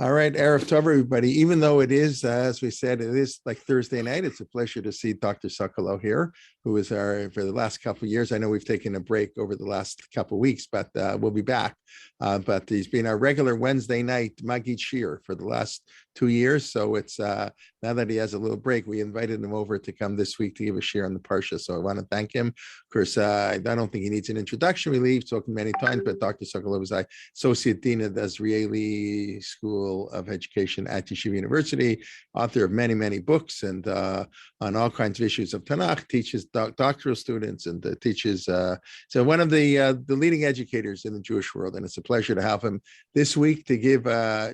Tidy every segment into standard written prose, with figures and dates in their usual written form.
All right, Erev Tov, everybody. Even though it is, as we said, it is like Thursday night, it's a pleasure to see Dr. Sokolow here, who is our, for the last couple of years. I know we've taken a break over the last couple of weeks, but we'll be back. But he's been our regular Wednesday night Magid Shir for the last 2 years. So it's now that he has a little break, we invited him over to come this week to give a share on the Parsha. So I want to thank him. Of course, I don't think he needs an introduction. We've talked many times, but Dr. Sokolow is Associate Dean of the Israeli School of Education at Yeshiva University, author of many, many books and on all kinds of issues of Tanakh, teaches doctoral students and teaches, so one of the leading educators in the Jewish world. And it's a pleasure to have him this week to give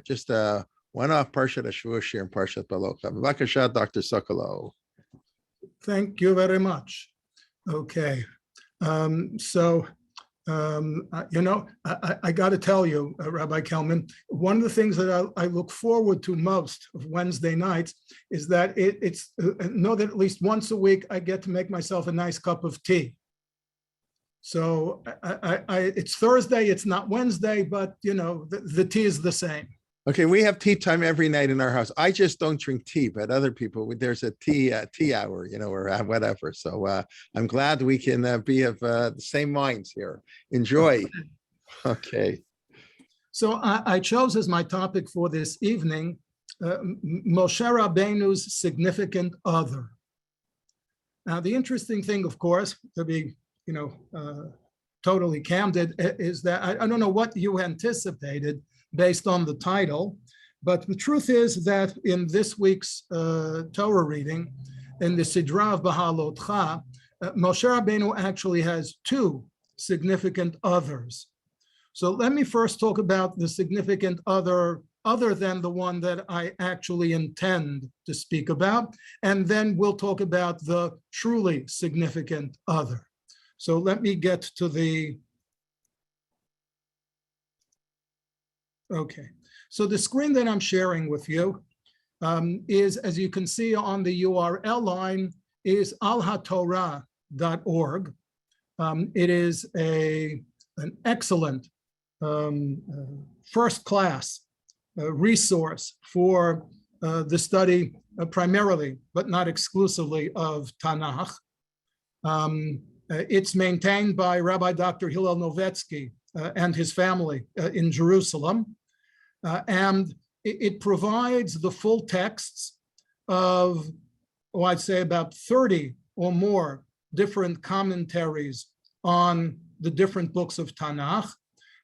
just a one-off Parshat Shavua share in Parshat Beha'alotecha. B'vakasha, Dr. Sokolow. Thank you very much. Okay. I got to tell you, Rabbi Kelman, one of the things that I look forward to most of Wednesday nights is that know that at least once a week I get to make myself a nice cup of tea. So it's Thursday, it's not Wednesday, but the tea is the same. Okay, we have tea time every night in our house. I just don't drink tea, but other people, there's a tea hour, or whatever. So I'm glad we can be of the same minds here. Enjoy. Okay. So I chose as my topic for this evening, Moshe Rabbeinu's significant other. Now, the interesting thing, of course, to be, totally candid, is that I don't know what you anticipated based on the title, but the truth is that in this week's Torah reading, in the Sidra of Beha'alotecha, Moshe Rabbeinu actually has two significant others. So let me first talk about the significant other than the one that I actually intend to speak about, and then we'll talk about the truly significant other. So let me get to the Okay, so the screen that I'm sharing with you is, as you can see on the URL line, is alhatorah.org. It is an excellent first-class resource for the study primarily, but not exclusively, of Tanakh. It's maintained by Rabbi Dr. Hillel Novetsky and his family in Jerusalem. And it provides the full texts of, I'd say about 30 or more different commentaries on the different books of Tanakh.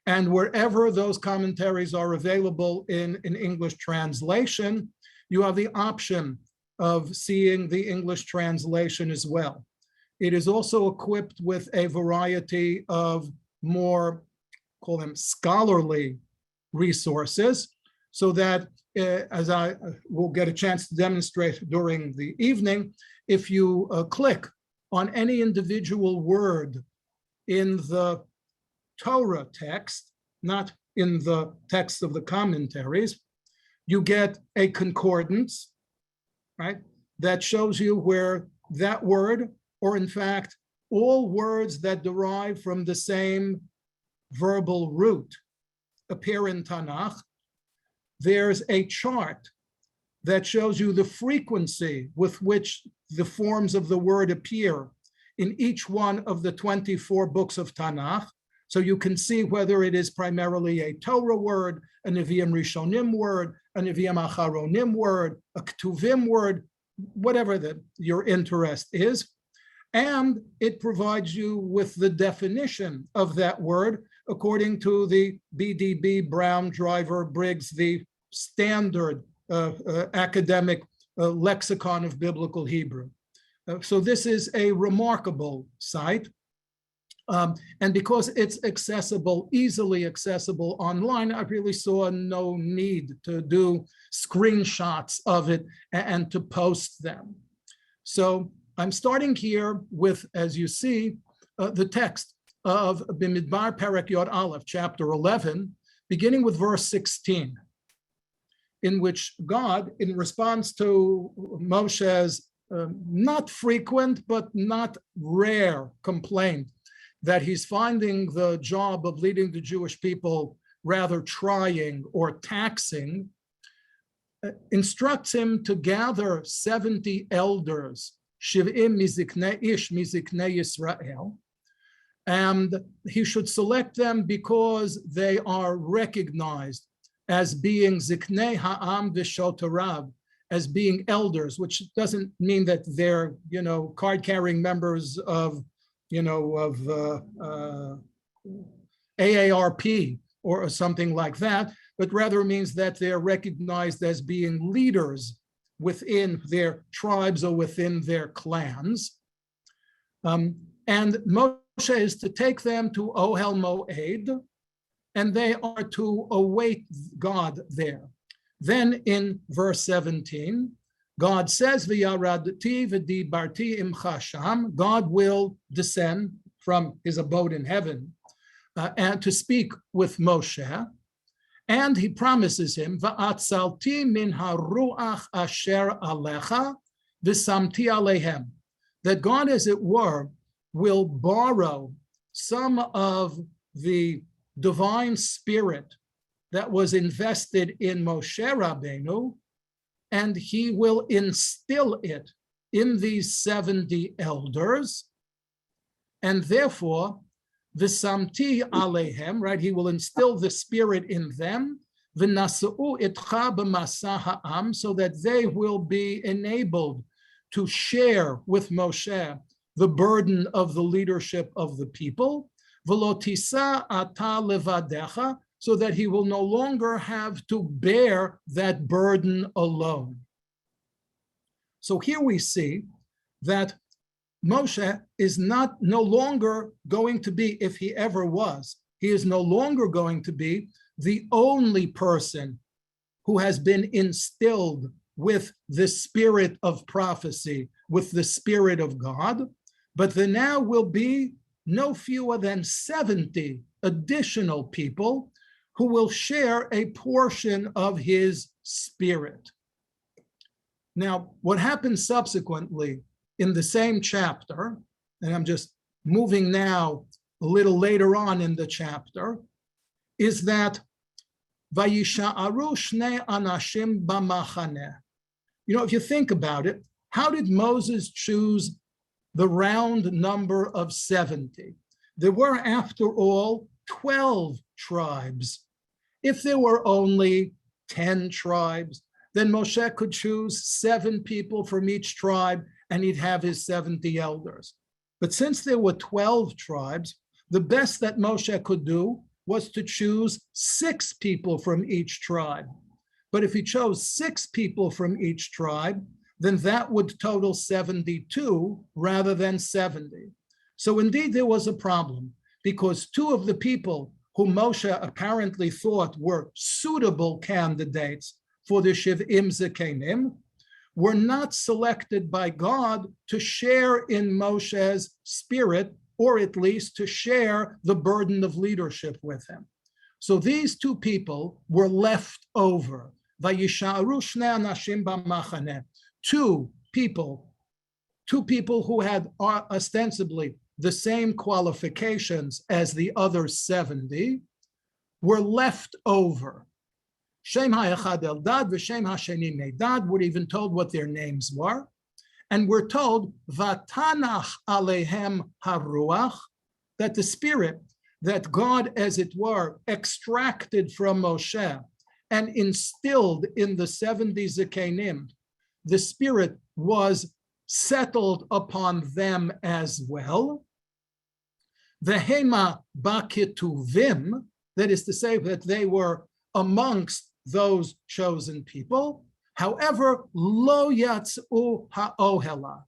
And wherever those commentaries are available in English translation, you have the option of seeing the English translation as well. It is also equipped with a variety of more, call them scholarly resources, so that as I will get a chance to demonstrate during the evening, if you click on any individual word in the Torah text, not in the text of the commentaries, you get a concordance, right? That shows you where that word, or in fact, all words that derive from the same verbal root appear in Tanakh. There's a chart that shows you the frequency with which the forms of the word appear in each one of the 24 books of Tanakh. So you can see whether it is primarily a Torah word, a Nevi'im Rishonim word, a Nevi'im Acharonim word, a Ketuvim word, whatever your interest is. And it provides you with the definition of that word according to the BDB Brown Driver Briggs, the standard academic lexicon of biblical Hebrew. So this is a remarkable site. And because it's accessible, easily accessible online, I really saw no need to do screenshots of it and to post them. So I'm starting here with, as you see, the text of Bimidbar Perek Yod Aleph, chapter 11, beginning with verse 16, in which God, in response to Moshe's not frequent, but not rare complaint that he's finding the job of leading the Jewish people rather trying or taxing, instructs him to gather 70 elders, Shiv'im miziknei ish miziknei Yisrael, and he should select them because they are recognized as being ziknei ha'am v'shotorav, as being elders, which doesn't mean that they're, card-carrying members of, AARP or something like that, but rather means that they're recognized as being leaders within their tribes or within their clans. And Moshe is to take them to Ohel Moed, and they are to await God there. Then in verse 17, God says, "V'yaradti v'dibarti imcha sham," God will descend from his abode in heaven and to speak with Moshe. And he promises him, "Va'atzalti min haruach asher alecha v'samti alehem," that God, as it were, will borrow some of the divine spirit that was invested in Moshe Rabbeinu, and he will instill it in these 70 elders, and therefore, v'samti alehem, right? He will instill the spirit in them, v'nasa'u itcha b'masa ha'am, so that they will be enabled to share with Moshe the burden of the leadership of the people, v'lo tisa ata levadecha, so that he will no longer have to bear that burden alone. So here we see that Moshe is no longer going to be, if he ever was, he is no longer going to be the only person who has been instilled with the spirit of prophecy, with the spirit of God, but there now will be no fewer than 70 additional people who will share a portion of his spirit. Now, what happens subsequently in the same chapter, and I'm just moving now a little later on in the chapter, is that Vayisha'aru shnei anashim b'machaneh. If you think about it, how did Moses choose the round number of 70? There were, after all, 12 tribes. If there were only 10 tribes, then Moshe could choose 7 people from each tribe and he'd have his 70 elders. But since there were 12 tribes, the best that Moshe could do was to choose 6 people from each tribe. But if he chose 6 people from each tribe, then that would total 72 rather than 70. So indeed there was a problem, because 2 of the people whom Moshe apparently thought were suitable candidates for the Shiv'im Zekenim were not selected by God to share in Moshe's spirit, or at least to share the burden of leadership with him. So these 2 people were left over. Vayisharu shnei anashim b'machaneh. 2 people who had ostensibly the same qualifications as the other 70 were left over. Shem ha'echad Eldad v'shem ha'sheni Medad. We're even told what their names were. And we're told, Vatanach alehem haruach, that the spirit that God, as it were, extracted from Moshe and instilled in the 70 Zekenim, the spirit was settled upon them as well. Vehema bakituvim, that is to say that they were amongst those chosen people. However, lo yatzu ha'ohela.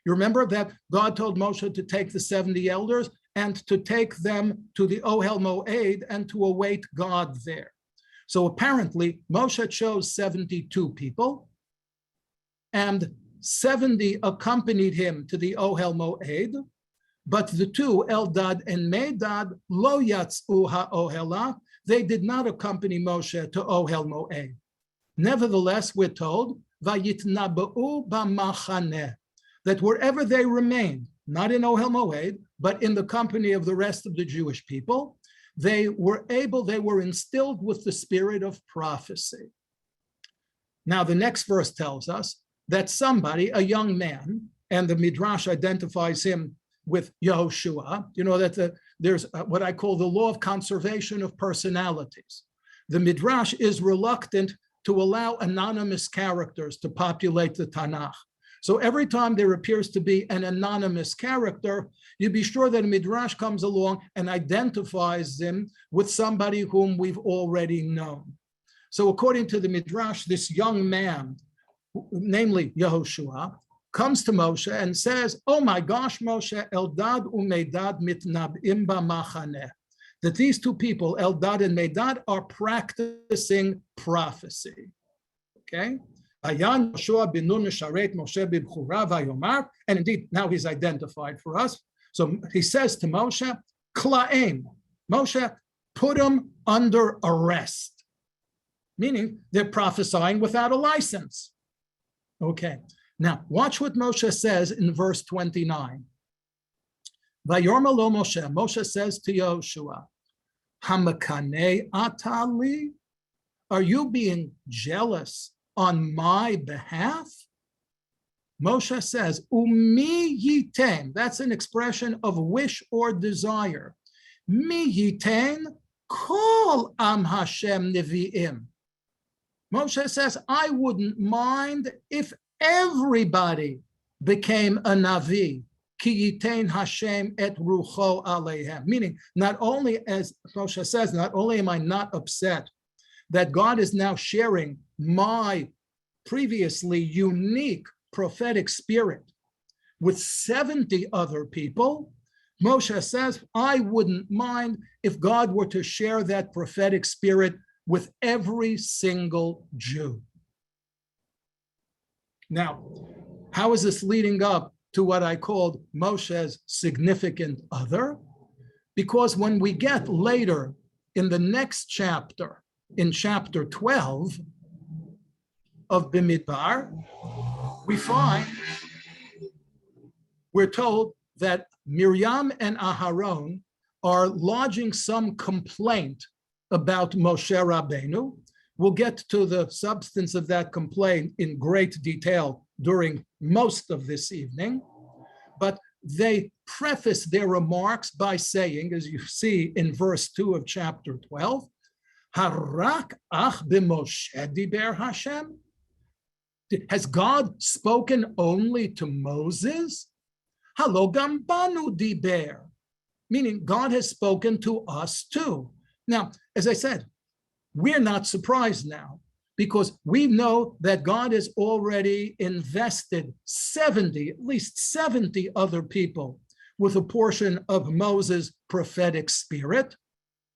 You remember that God told Moshe to take the 70 elders and to take them to the Ohel Moed and to await God there. So apparently Moshe chose 72 people, and 70 accompanied him to the Ohel Moed, but the 2, Eldad and Medad, lo yatzu ha'ohela, they did not accompany Moshe to Ohel Moed. Nevertheless, we're told, Vayitnaba'u b'machaneh, that wherever they remained, not in Ohel Moed, but in the company of the rest of the Jewish people, they were instilled with the spirit of prophecy. Now, the next verse tells us that somebody, a young man, and the Midrash identifies him with Yehoshua. You know that there's what I call the law of conservation of personalities. The Midrash is reluctant to allow anonymous characters to populate the Tanakh. So every time there appears to be an anonymous character, you be sure that a Midrash comes along and identifies them with somebody whom we've already known. So according to the Midrash, this young man, namely Yehoshua, comes to Moshe and says, "Oh my gosh, Moshe, Eldad uMedad mitnab'im b'machaneh," that these two people, Eldad and Medad, are practicing prophecy. Okay? And indeed, now he's identified for us. So he says to Moshe, Kla'im, Moshe, put them under arrest, meaning they're prophesying without a license. Okay, now watch what Moshe says in verse 29. Vayorma lo Moshe, Moshe says to Yehoshua, Hamakane atali, are you being jealous on my behalf? Moshe says, Umi yitain, that's an expression of wish or desire. Mi yitain kol am Hashem nevi'im. Moshe says, I wouldn't mind if everybody became a Navi, ki yitain Hashem et rucho aleihem. Meaning, not only, as Moshe says, not only am I not upset that God is now sharing my previously unique prophetic spirit with 70 other people, Moshe says, I wouldn't mind if God were to share that prophetic spirit with every single Jew. Now, how is this leading up to what I called Moshe's significant other? Because when we get later in the next chapter, in chapter 12 of Bimidbar, we're told that Miriam and Aharon are lodging some complaint about Moshe Rabbeinu. We'll get to the substance of that complaint in great detail during most of this evening, but they preface their remarks by saying, as you see in verse 2 of chapter 12, Harak ach b'Moshe diber Hashem? Has God spoken only to Moses? Halo gam banu diber, meaning God has spoken to us too. Now, as I said, we're not surprised now because we know that God has already invested at least 70 other people with a portion of Moses' prophetic spirit,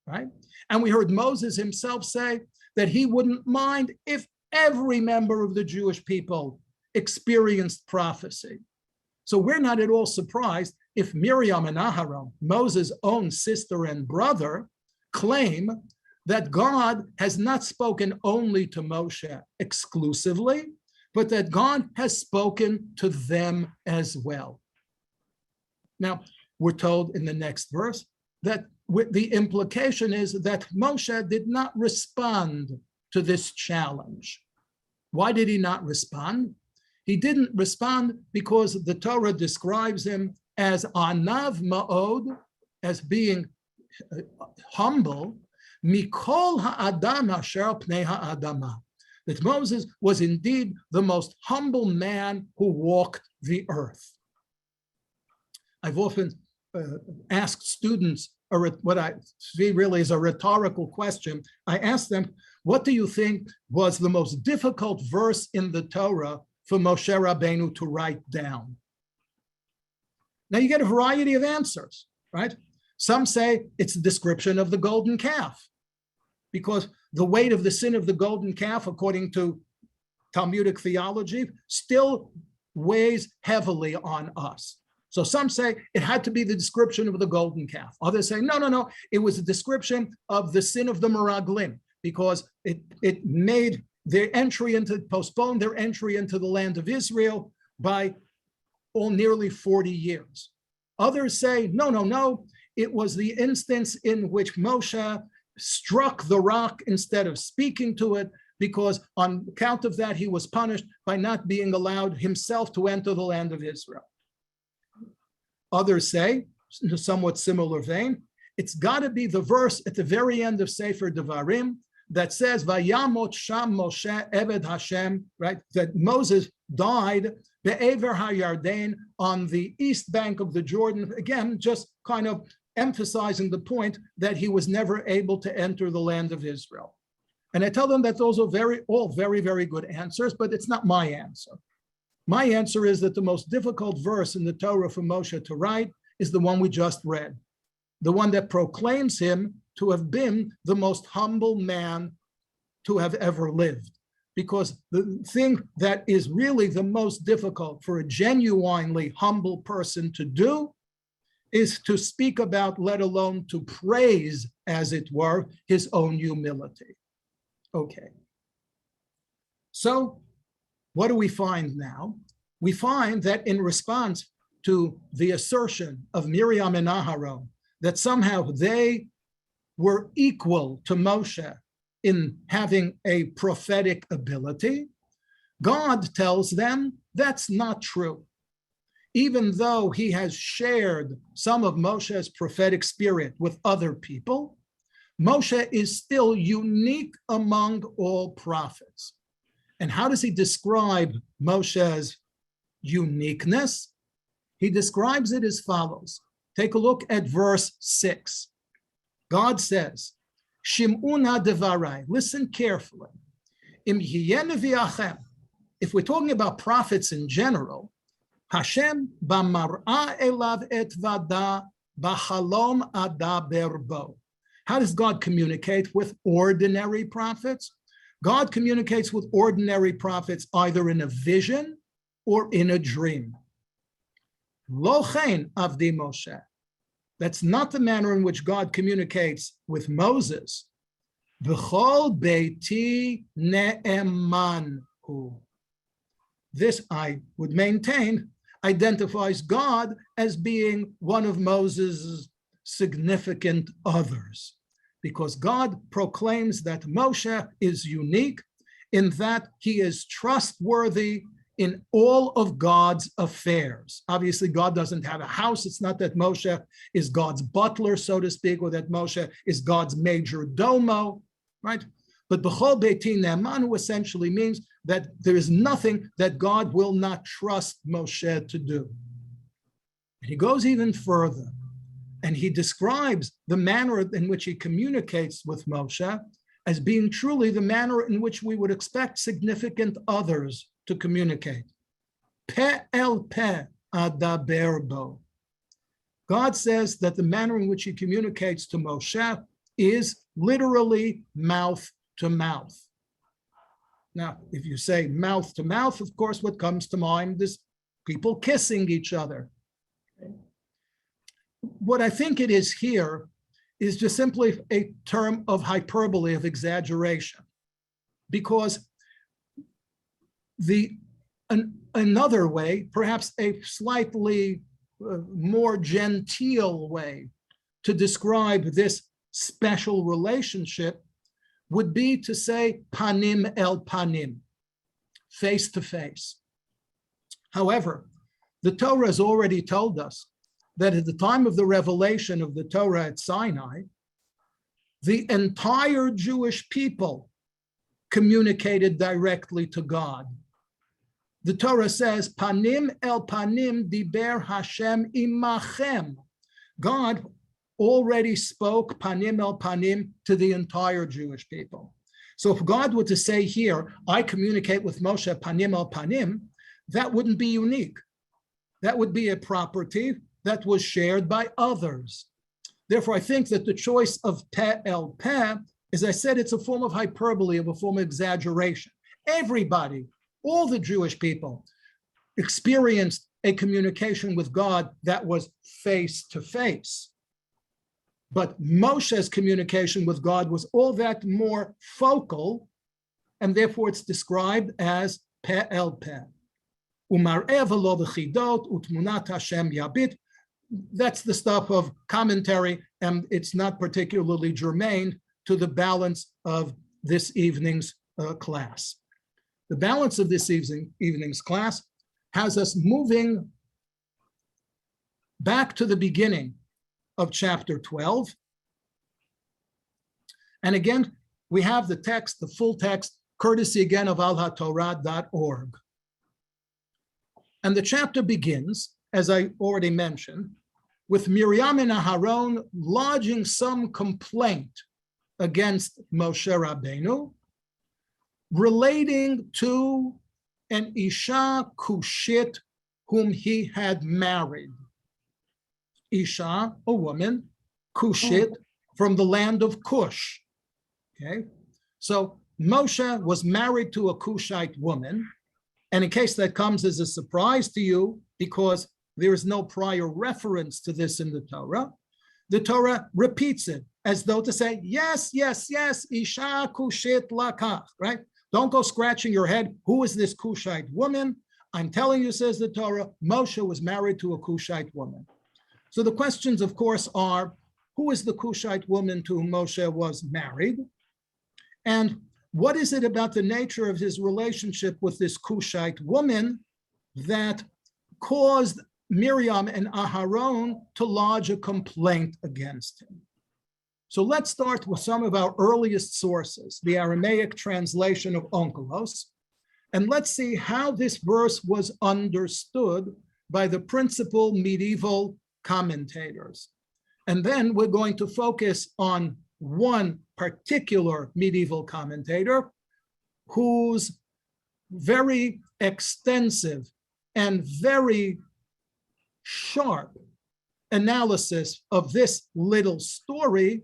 right? And we heard Moses himself say that he wouldn't mind if every member of the Jewish people experienced prophecy. So we're not at all surprised if Miriam and Aharon, Moses' own sister and brother, claim that God has not spoken only to Moshe exclusively, but that God has spoken to them as well. Now, we're told in the next verse that the implication is that Moshe did not respond to this challenge. Why did he not respond? He didn't respond because the Torah describes him as anav ma'od, as being humble, mikol ha'adam asher pnei ha'adama, that Moses was indeed the most humble man who walked the earth. I've often asked students what I see really is a rhetorical question. I asked them, what do you think was the most difficult verse in the Torah for Moshe Rabbeinu to write down? Now you get a variety of answers, right? Some say it's the description of the golden calf, because the weight of the sin of the golden calf, according to Talmudic theology, still weighs heavily on us. So some say it had to be the description of the golden calf. Others say, no, it was a description of the sin of the Meraglim, because it made their postponed their entry into the land of Israel by nearly 40 years. Others say, no, it was the instance in which Moshe struck the rock instead of speaking to it, because on account of that, he was punished by not being allowed himself to enter the land of Israel. Others say, in a somewhat similar vein, it's got to be the verse at the very end of Sefer Devarim that says, "Vayamot sham Moshe Eved Hashem," right? That Moses died be'ever hayarden, on the east bank of the Jordan. Again, just kind of emphasizing the point that he was never able to enter the land of Israel. And I tell them that those are all very, very good answers, but it's not my answer. My answer is that the most difficult verse in the Torah for Moshe to write is the one we just read, the one that proclaims him to have been the most humble man to have ever lived. Because the thing that is really the most difficult for a genuinely humble person to do is to speak about, let alone to praise, as it were, his own humility. Okay. So what do we find now? We find that in response to the assertion of Miriam and Aharon that somehow they were equal to Moshe in having a prophetic ability, God tells them that's not true. Even though he has shared some of Moshe's prophetic spirit with other people, Moshe is still unique among all prophets. And how does he describe Moshe's uniqueness? He describes it as follows. Take a look at verse 6. God says, Shim'una devarai, listen carefully. Im nevi'achem, if we're talking about prophets in general, Hashem b'mar'a elav et vada b'chalom adaber bo. How does God communicate with ordinary prophets? God communicates with ordinary prophets either in a vision or in a dream. Lo chen avdi Moshe. That's not the manner in which God communicates with Moses. B'chol beiti ne'eman hu. This, I would maintain, identifies God as being one of Moses' significant others, because God proclaims that Moshe is unique in that he is trustworthy in all of God's affairs. Obviously, God doesn't have a house. It's not that Moshe is God's butler, so to speak, or that Moshe is God's major domo, right? But B'chol Beiti Ne'eman essentially means that there is nothing that God will not trust Moshe to do. And he goes even further, and he describes the manner in which he communicates with Moshe as being truly the manner in which we would expect significant others to communicate. Pe el pe adaber bo. God says that the manner in which he communicates to Moshe is literally mouth to mouth. Now, if you say mouth to mouth, of course, what comes to mind is people kissing each other. What I think it is here is just simply a term of hyperbole, of exaggeration, because another way, perhaps a slightly more genteel way to describe this special relationship would be to say panim el panim, face to face. However, the Torah has already told us that at the time of the revelation of the Torah at Sinai, the entire Jewish people communicated directly to God. The Torah says, panim el panim diber Hashem imachem. God already spoke panim el panim to the entire Jewish people. So if God were to say here, I communicate with Moshe panim el panim, that wouldn't be unique. That would be a property that was shared by others. Therefore, I think that the choice of pe el pe, as I said, it's a form of hyperbole, of a form of exaggeration. Everybody, all the Jewish people, experienced a communication with God that was face to face. But Moshe's communication with God was all that more focal, and therefore it's described as pe el pe. That's the stuff of commentary, and it's not particularly germane to the balance of this evening's class. The balance of this evening's class has us moving back to the beginning of chapter 12. And again, we have the text, the full text, courtesy again of alhatorah.org. And the chapter begins, as I already mentioned, with Miriam and Aharon lodging some complaint against Moshe Rabbeinu relating to an Isha Kushite whom he had married. Isha, a woman, Kushite, from the land of Cush. Okay, so Moshe was married to a Kushite woman, and in case that comes as a surprise to you, because there is no prior reference to this in the Torah repeats it as though to say, yes, yes, yes, Isha Kushite lakach, right? Don't go scratching your head. Who is this Kushite woman? I'm telling you, says the Torah, Moshe was married to a Kushite woman. So the questions, of course, are, who is the Kushite woman to whom Moshe was married? And what is it about the nature of his relationship with this Kushite woman that caused Miriam and Aharon to lodge a complaint against him? So let's start with some of our earliest sources, the Aramaic translation of Onkolos, and let's see how this verse was understood by the principal medieval commentators. And then we're going to focus on one particular medieval commentator whose very extensive and very sharp analysis of this little story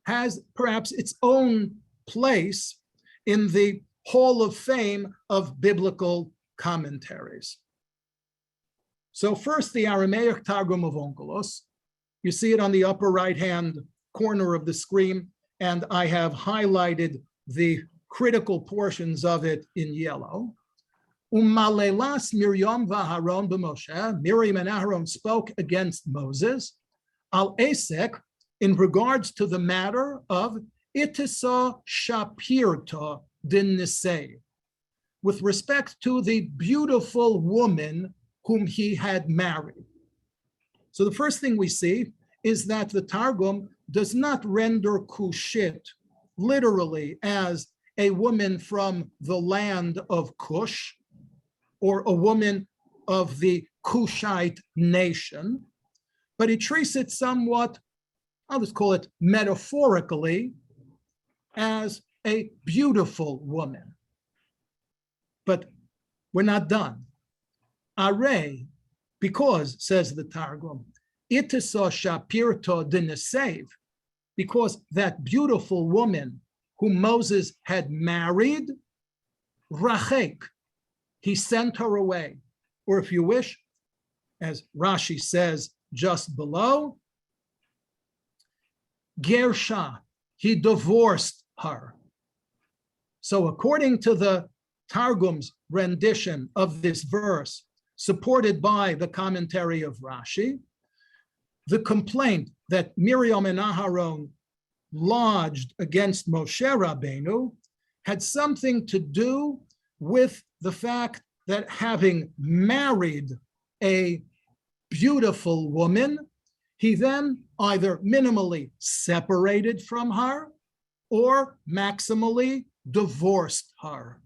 has perhaps its own place in the Hall of Fame of biblical commentaries. So first, the Aramaic Targum of Onkolos. You see it on the upper right-hand corner of the screen, and I have highlighted the critical portions of it in yellow. Umalelas Miriam v'Aharon b'Moshe. Miriam and Aharon spoke against Moses. Al Esek, in regards to the matter of Itisa Shapirta din Nisei, with respect to the beautiful woman whom he had married. So the first thing we see is that the Targum does not render Kushite literally as a woman from the land of Cush or a woman of the Kushite nation, but he treats it somewhat, I'll just call it metaphorically, as a beautiful woman. But we're not done. Are, because, says the Targum, Itisa Shapirto Dinesev, because that beautiful woman whom Moses had married, Rachek, he sent her away. Or if you wish, as Rashi says just below, Gersha, he divorced her. So according to the Targum's rendition of this verse, supported by the commentary of Rashi, the complaint that Miriam and Aharon lodged against Moshe Rabbeinu had something to do with the fact that having married a beautiful woman, he then either minimally separated from her or maximally divorced her.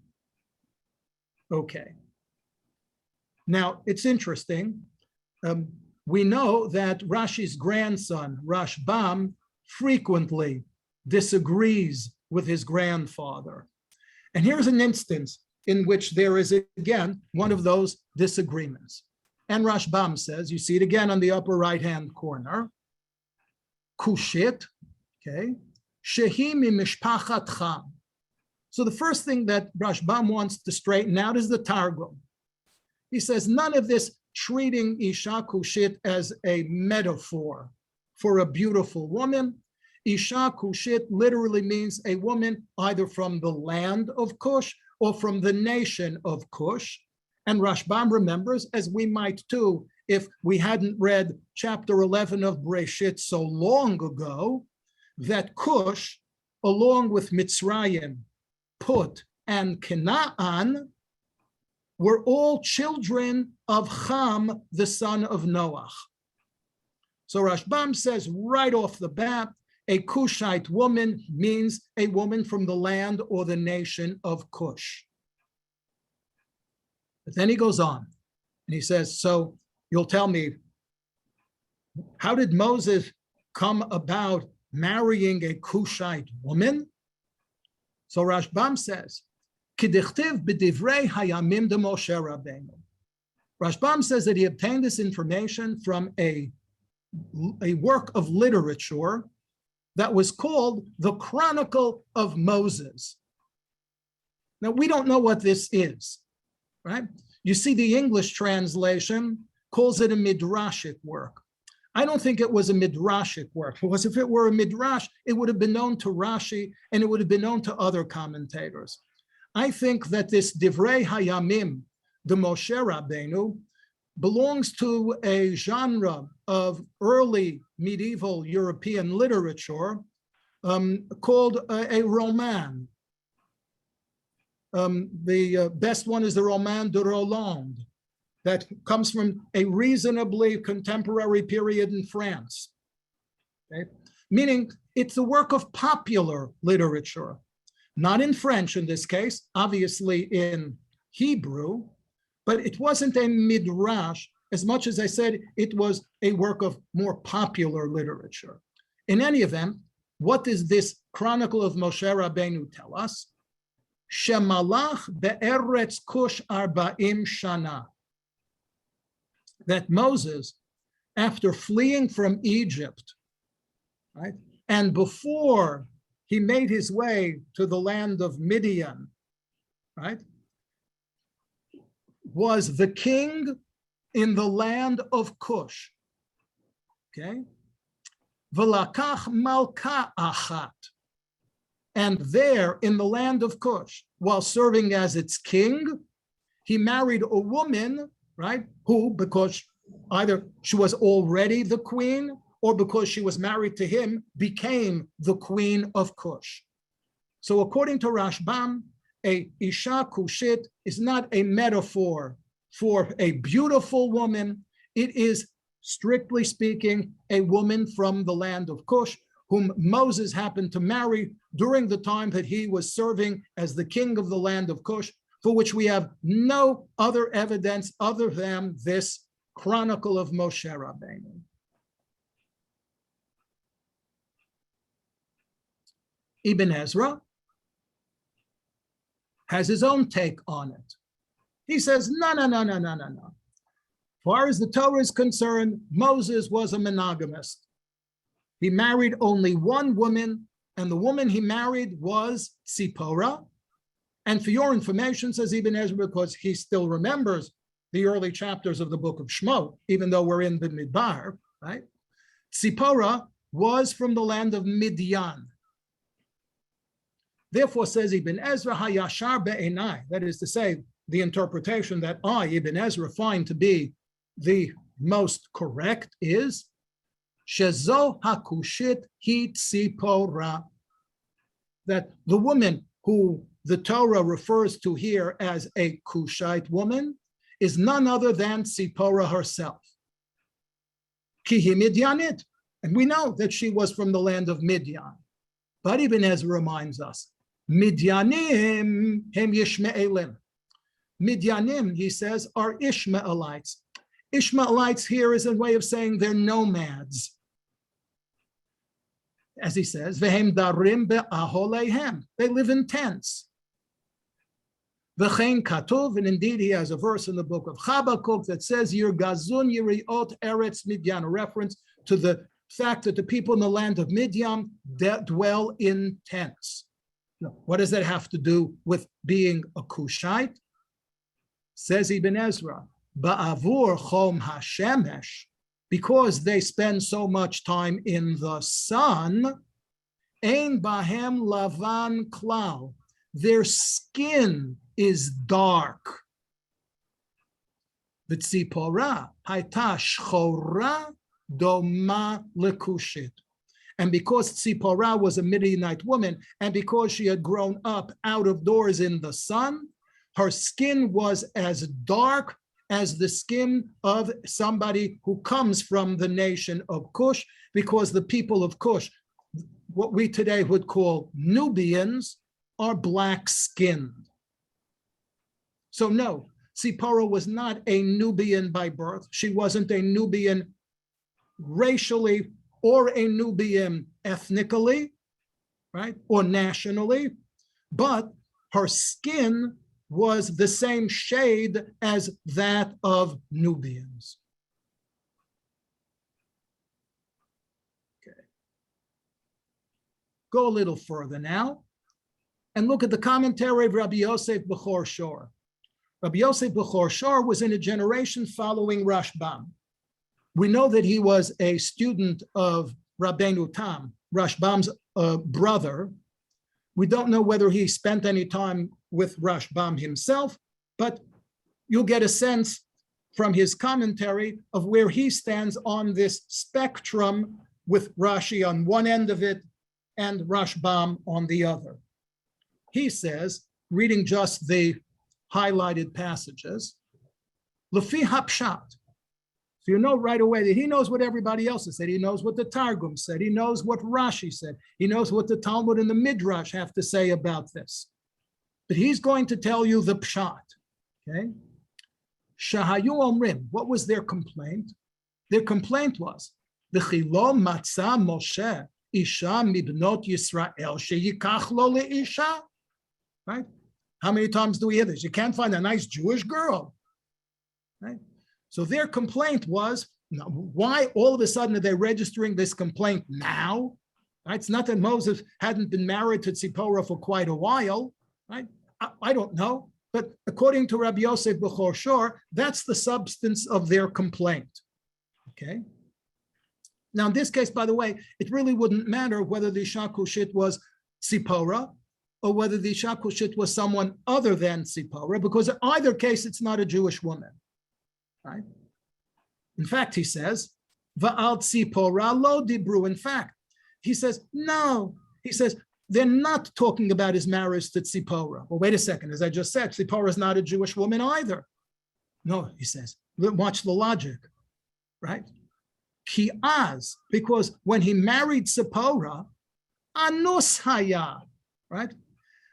Okay. Now, it's interesting. We know that Rashi's grandson, Rashbam, frequently disagrees with his grandfather. And here's an instance in which there is, again, one of those disagreements. And Rashbam says, you see it again on the upper right-hand corner, Kushit, okay, Shehi mi mishpachat Cham. So the first thing that Rashbam wants to straighten out is the Targum. He says, none of this treating Isha Kushit as a metaphor for a beautiful woman. Isha Kushit literally means a woman either from the land of Cush or from the nation of Cush. And Rashbam remembers, as we might too, if we hadn't read chapter 11 of Breshit so long ago, that Cush, along with Mitzrayim Put, and Canaan were all children of Ham, the son of Noah. So Rashbam says right off the bat, a Kushite woman means a woman from the land or the nation of Cush. But then he goes on and he says, so you'll tell me, how did Moses come about marrying a Kushite woman? So Rashbam says, Kidichtiv b'divrei hayamim de Moshe Rabbeinu. Rashbam says that he obtained this information from a work of literature that was called the Chronicle of Moses. Now, we don't know what this is, right? You see, the English translation calls it a midrashic work. I don't think it was a midrashic work, because if it were a midrash, it would have been known to Rashi and it would have been known to other commentators. I think that this Divrei Hayamim, the Moshe Rabbeinu, belongs to a genre of early medieval European literature called a roman. The best one is the Roman de Roland, that comes from a reasonably contemporary period in France. Okay? Meaning it's the work of popular literature, not in French in this case, obviously in Hebrew, but it wasn't a midrash as much as I said it was a work of more popular literature. In any event, what does this Chronicle of Moshe Rabbeinu tell us? Shemalach be'eretz kush arba'im shana. That Moses, after fleeing from Egypt, right, and before he made his way to the land of Midian, right, was the king in the land of Cush. Okay, V'lakach malka achat, and there in the land of Cush, while serving as its king, he married a woman, right, who, because either she was already the queen or because she was married to him, became the queen of Cush. So according to Rashbam, a Isha Kushit is not a metaphor for a beautiful woman. It is, strictly speaking, a woman from the land of Cush, whom Moses happened to marry during the time that he was serving as the king of the land of Cush, for which we have no other evidence other than this Chronicle of Moshe Rabbeinu. Ibn Ezra has his own take on it. He says, no. As far as the Torah is concerned, Moses was a monogamist. He married only one woman, and the woman he married was Tzipporah. And for your information, says Ibn Ezra, because he still remembers the early chapters of the book of Shemot, even though we're in the Midbar, right? Tzipporah was from the land of Midian. Therefore, says Ibn Ezra, hayashar be'enai, that is to say, the interpretation that I, Ibn Ezra, find to be the most correct is shezo hakushit hi Tzipporah, that the woman who the Torah refers to here as a Kushite woman is none other than Tzipporah herself. Ki hi Midyanit, and we know that she was from the land of Midian. But Ibn Ezra reminds us, Midyanim hem Yishmaelim. Midyanim, he says, are Ishmaelites. Ishmaelites here is a way of saying they're nomads. As he says, Vehem darim be'aholeihem. They live in tents. V'chein katuv, and indeed he has a verse in the book of Habakkuk that says, Yirgazun yiriot eretz Midyan, a reference to the fact that the people in the land of Midian dwell in tents. Now, what does that have to do with being a Kushite? Says Ibn Ezra, Ba'avur chom hashemesh, because they spend so much time in the sun, ein bahem lavan klal, their skin is dark. V'tzipporah hayta shchora doma lekushit, And because Tzipporah was a Midianite woman, and because she had grown up out of doors in the sun, her skin was as dark as the skin of somebody who comes from the nation of Cush, because the people of Cush, what we today would call Nubians, are black-skinned. So no, Tzipporah was not a Nubian by birth. She wasn't a Nubian racially or a Nubian ethnically, right, or nationally, but her skin was the same shade as that of Nubians. Okay. Go a little further now and look at the commentary of Rabbi Yosef Bechor Shor. Rabbi Yosef Bechor Shor was in a generation following Rashbam. We know that he was a student of Rabbenu Tam, Rashbam's brother. We don't know whether he spent any time with Rashbam himself, but you'll get a sense from his commentary of where he stands on this spectrum, with Rashi on one end of it and Rashbam on the other. He says, reading just the highlighted passages, Lefi Hapshat. So you know right away that he knows what everybody else has said. He knows what the Targum said. He knows what Rashi said. He knows what the Talmud and the Midrash have to say about this. But he's going to tell you the Pshat, okay? Shahayu Omrim, what was their complaint? Their complaint was, V'chilo matzah Moshe isha mibnot Yisrael sheyikach lo leisha, right? How many times do we hear this? You can't find a nice Jewish girl, right? So their complaint was, why all of a sudden are they registering this complaint now? Right? It's not that Moses hadn't been married to Tzipporah for quite a while, right? I don't know, but according to Rabbi Yosef Bechor Shor, that's the substance of their complaint, okay? Now in this case, by the way, it really wouldn't matter whether the Isha Kushite was Tzipporah or whether the Isha Kushite was someone other than Tzipporah, because in either case, it's not a Jewish woman. Right? In fact, he says, Va'al Tzipporah lo dibru. In fact, he says, no. He says, they're not talking about his marriage to Tzipporah. Well, wait a second. As I just said, Tzipporah is not a Jewish woman either. No, he says, watch the logic, right? Ki az, because when he married Tzipporah, anus haya, right?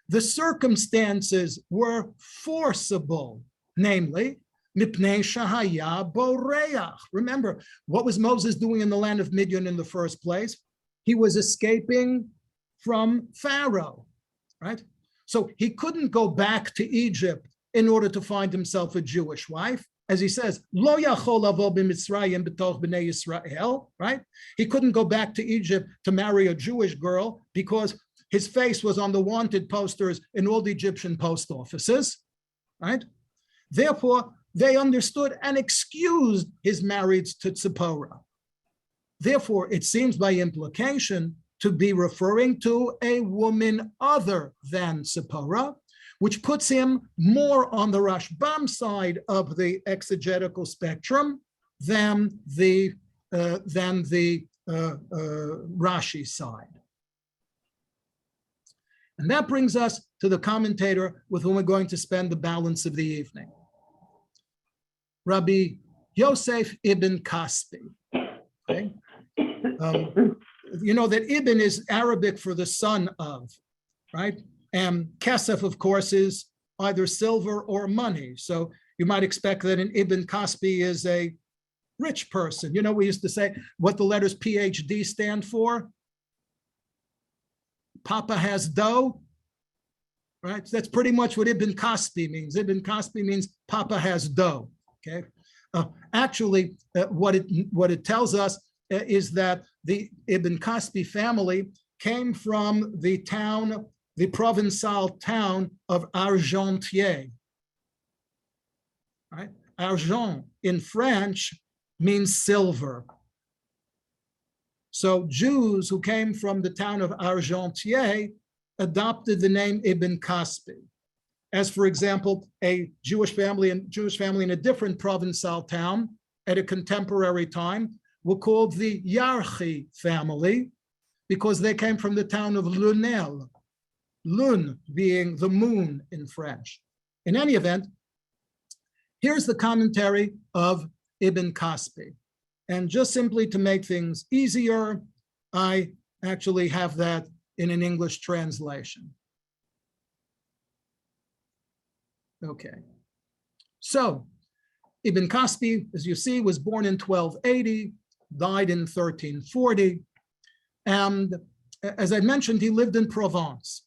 The circumstances were forcible, namely, Mipnei shahaya boreach. Remember, what was Moses doing in the land of Midian in the first place? He was escaping from Pharaoh, right? So he couldn't go back to Egypt in order to find himself a Jewish wife. As he says, Lo yachol avo b'Mitzrayim b'toch b'nei Yisrael, right? He couldn't go back to Egypt to marry a Jewish girl because his face was on the wanted posters in all the Egyptian post offices, right? Therefore, they understood and excused his marriage to Tzipporah. Therefore, it seems by implication to be referring to a woman other than Tzipporah, which puts him more on the Rashbam side of the exegetical spectrum than the Rashi side. And that brings us to the commentator with whom we're going to spend the balance of the evening. Rabbi Yosef ibn Kaspi. Okay? You know that Ibn is Arabic for the son of, right? And Kesef, of course, is either silver or money. So you might expect that an Ibn Kaspi is a rich person. You know, we used to say what the letters PhD stand for. Papa has dough, right? So that's pretty much what Ibn Kaspi means. Ibn Kaspi means Papa has dough. Okay. Actually, what it tells us is that the Ibn Kaspi family came from the town, the Provençal town of Argentier. Right? Argent in French means silver. So Jews who came from the town of Argentier adopted the name Ibn Kaspi. As, for example, a Jewish family in a different Provençal town at a contemporary time were called the Yarchi family, because they came from the town of Lunel, Lun being the moon in French. In any event, here's the commentary of Ibn Kaspi. And just simply to make things easier, I actually have that in an English translation. Okay. So Ibn Kaspi, as you see, was born in 1280, died in 1340. And as I mentioned, he lived in Provence.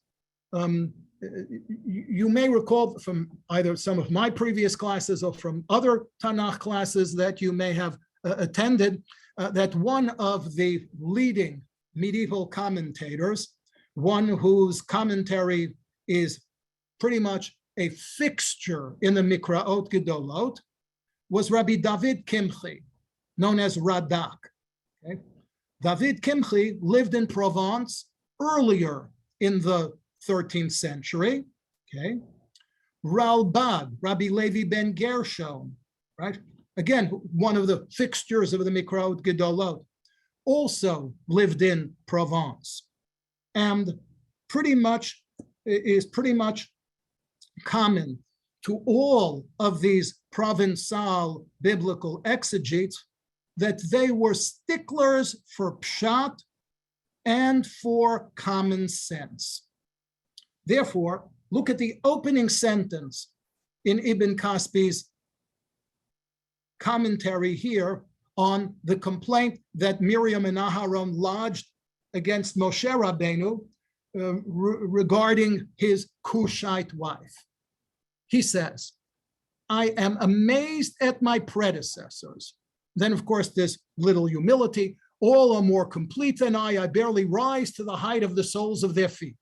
You may recall from either some of my previous classes or from other Tanakh classes that you may have attended, that one of the leading medieval commentators, one whose commentary is pretty much a fixture in the Mikraot Gedolot, was Rabbi David Kimchi, known as Radak. Okay? David Kimchi lived in Provence earlier in the 13th century. Okay? Ralbag, Rabbi Levi ben Gershon, right? Again, one of the fixtures of the Mikraot Gedolot, also lived in Provence, and is pretty much common to all of these Provençal biblical exegetes that they were sticklers for pshat and for common sense. Therefore, look at the opening sentence in Ibn Kaspi's commentary here on the complaint that Miriam and Aharon lodged against Moshe Rabbeinu regarding his Kushite wife. He says, I am amazed at my predecessors. Then, of course, there's little humility. All are more complete than I barely rise to the height of the soles of their feet.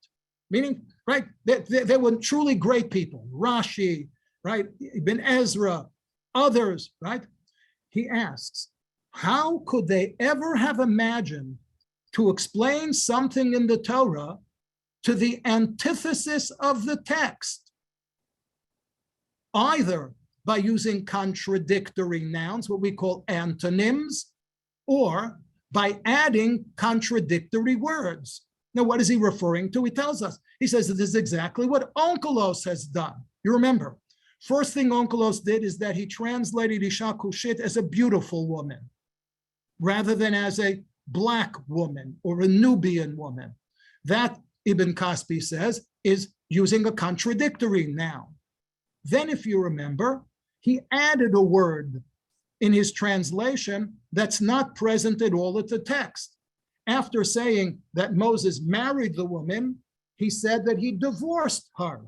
Meaning, right, they were truly great people. Rashi, right, Ibn Ezra, others, right? He asks, how could they ever have imagined to explain something in the Torah to the antithesis of the text, either by using contradictory nouns, what we call antonyms, or by adding contradictory words? Now, what is he referring to? He tells us. He says that this is exactly what Onkolos has done. You remember, first thing Onkolos did is that he translated Isha Kushite as a beautiful woman, rather than as a black woman or a Nubian woman. That, Ibn Kaspi says, is using a contradictory noun. Then, if you remember, he added a word in his translation that's not present at all at the text. After saying that Moses married the woman, he said that he divorced her.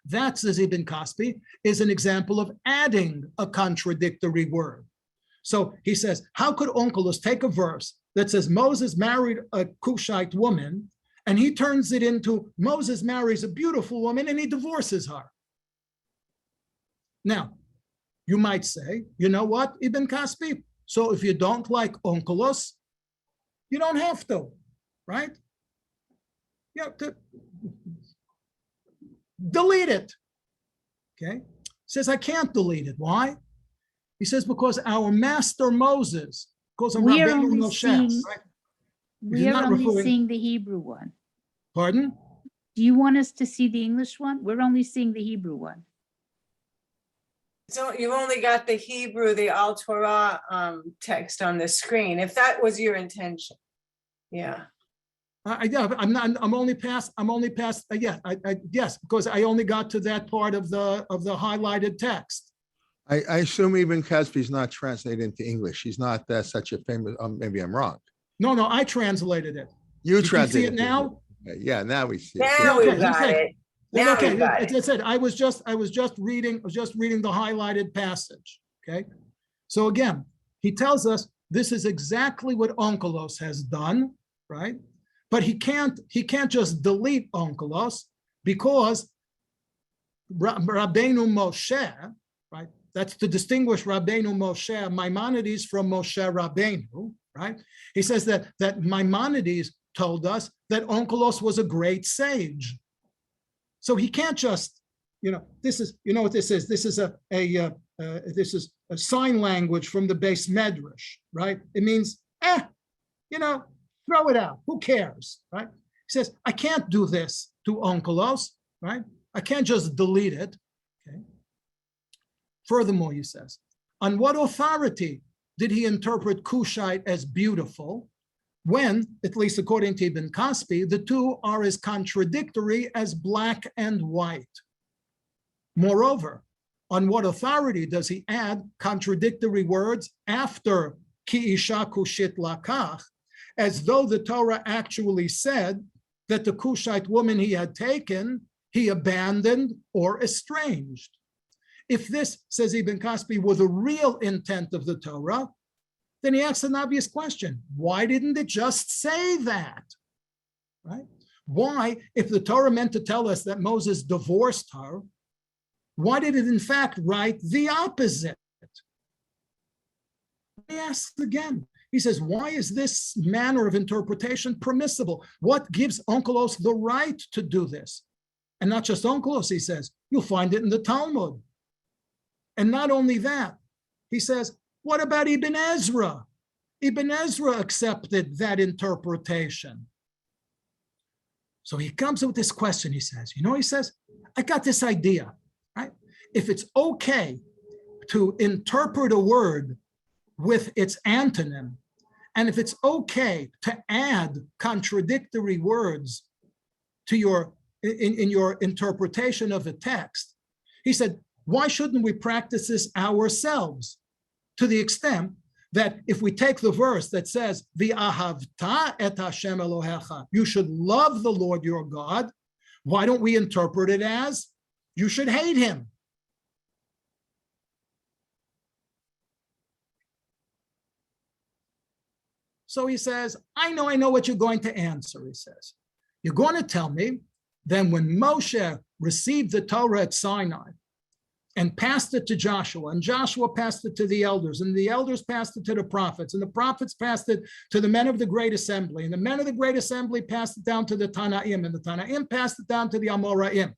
That, says Ibn Kaspi, is an example of adding a contradictory word. So he says, how could Onkolos take a verse that says Moses married a Cushite woman, and he turns it into Moses marries a beautiful woman and he divorces her? Now, you might say, you know what, Ibn Kaspi? So if you don't like Onkolos, you don't have to, right? You have to delete it, okay? Says, I can't delete it. Why? He says, because our master Moses goes on Rabbenu Moshe, right? We are only seeing the Hebrew one. Pardon? Do you want us to see the English one? We're only seeing the Hebrew one. So you've only got the Hebrew, the Al Torah text on the screen, if that was your intention. Yeah. I'm only past. Yes, because I only got to that part of the highlighted text. I assume even Kaspi's not translated into English. He's not such a famous. Maybe I'm wrong. No, I translated it. You see translated it now? Yeah, now we see it. Now we got it. Okay, as I said, I was just reading the highlighted passage. Okay, so again, he tells us this is exactly what Onkolos has done, right? But he can't just delete Onkolos, because Rabbenu Moshe, right? That's to distinguish Rabbenu Moshe Maimonides from Moshe Rabbeinu, right? He says that Maimonides told us that Onkolos was a great sage. So he can't just, this is, you know what this is? This is this is a sign language from the Beis Medrash, right? It means, throw it out. Who cares, right? He says, I can't do this to Onkolos, right? I can't just delete it. Okay. Furthermore, he says, on what authority did he interpret Kushite as beautiful when, at least according to Ibn Kaspi, the two are as contradictory as black and white? Moreover, on what authority does he add contradictory words after Ki isha kushit lakach, as though the Torah actually said that the Kushite woman he had taken, he abandoned or estranged? If this, says Ibn Kaspi, were the real intent of the Torah, then he asks an obvious question. Why didn't it just say that? Right? Why, if the Torah meant to tell us that Moses divorced her, why did it in fact write the opposite? He asks again. He says, why is this manner of interpretation permissible? What gives Onkolos the right to do this? And not just Onkolos, he says, you'll find it in the Talmud. And not only that, he says, what about Ibn Ezra? Ibn Ezra accepted that interpretation. So he comes up with this question, he says, he says, I got this idea, right? If it's okay to interpret a word with its antonym, and if it's okay to add contradictory words to your interpretation of a text, he said, why shouldn't we practice this ourselves, to the extent that if we take the verse that says, V'ahavta et Hashem Elohecha, you should love the Lord your God, why don't we interpret it as, you should hate him? So he says, I know what you're going to answer, he says. You're going to tell me, then when Moshe received the Torah at Sinai, and passed it to Joshua, and Joshua passed it to the elders, and the elders passed it to the prophets, and the prophets passed it to the men of the great assembly, and the men of the great assembly passed it down to the Tanaim, and the Tanaim passed it down to the Amoraim.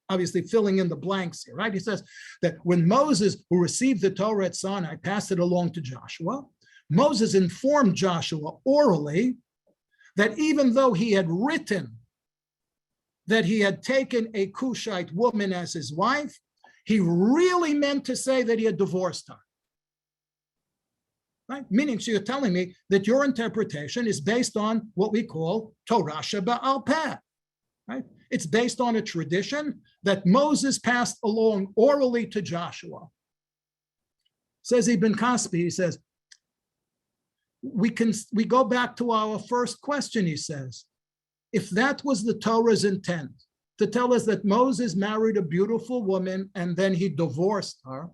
Obviously filling in the blanks here, right? He says that when Moses, who received the Torah at Sinai, passed it along to Joshua, Moses informed Joshua orally that even though he had written that he had taken a Cushite woman as his wife, he really meant to say that he had divorced her. Right? Meaning, so you're telling me that your interpretation is based on what we call Torah Sheba'al Peh. Right? It's based on a tradition that Moses passed along orally to Joshua. Says Ibn Kaspi, he says, we go back to our first question, he says. If that was the Torah's intent, to tell us that Moses married a beautiful woman and then he divorced her,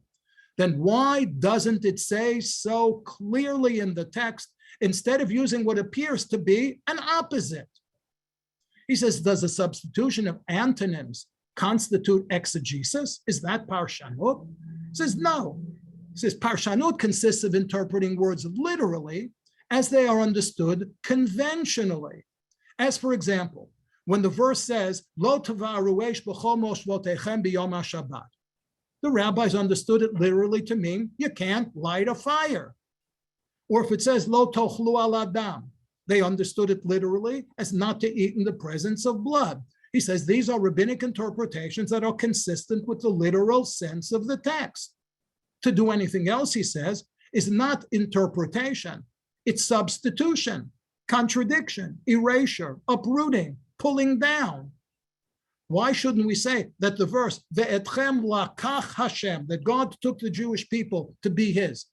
then why doesn't it say so clearly in the text, instead of using what appears to be an opposite? He says, does a substitution of antonyms constitute exegesis? Is that parshanut? He says, no. He says, parshanut consists of interpreting words literally as they are understood conventionally. As for example, when the verse says, Lo tavaru esh b'chol moshvotechem b'yom HaShabbat, the rabbis understood it literally to mean you can't light a fire. Or if it says, Lo tochlu al adam, they understood it literally as not to eat in the presence of blood. He says these are rabbinic interpretations that are consistent with the literal sense of the text. To do anything else, he says, is not interpretation. It's substitution, contradiction, erasure, uprooting, pulling down. Why shouldn't we say that the verse, Ve'etchem lakach Hashem, that God took the Jewish people to be his?